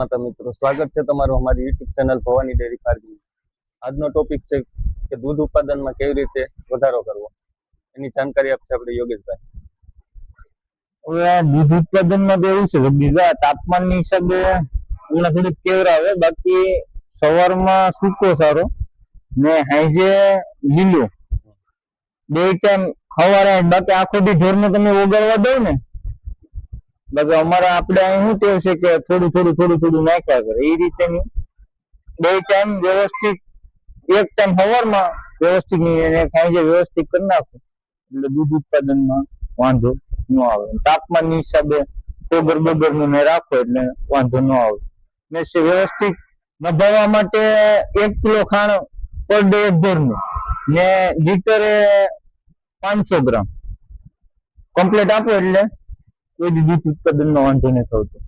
માતા મિત્રો, સ્વાગત છે તમારું અમારી YouTube channel Bhavani dairy farming. આજનો ટોપિક છે કે દૂધ ઉત્પાદનમાં કેવી રીતે વધારો કરવો, એની જાણકારી આપશે આપણે યોગેશભાઈ. હવે દૂધ ઉત્પાદનમાં તો એવું છે કે બીજા તાપમાનની હિસાબે હમણાં થોડીક કેવરાવે, બાકી સવારમાં સૂકો સારો ને હાંજે લીલો બે ટાઈમ સવારે. બાકી આખો દી ઢોરને તમે ઓગાળવા દો ને, બાકી અમારા આપણે અહીં શું ટેવ છે કે થોડું થોડું નાખ્યા કરે, એ રીતેની બે ટાઈમ વ્યવસ્થિત, એક ટાઈમ સવારમાં વ્યવસ્થિત અને સાંજે વ્યવસ્થિત કરી નાખો એટલે દૂધ ઉત્પાદનમાં વાંધો ન આવે. તાપમાનની હિસાબે ટોગર બગરનું ને રાખો એટલે વાંધો ન આવે. ને વ્યવસ્થિત નભાવવા માટે 1 કિલો ખાણ પર ડે એક ઢોરનું ને લીટરે 500 ગ્રામ કમ્પ્લીટ આપો એટલે કોઈ દૂધ ઉત્પાદનનો વાંધો નથી થતો.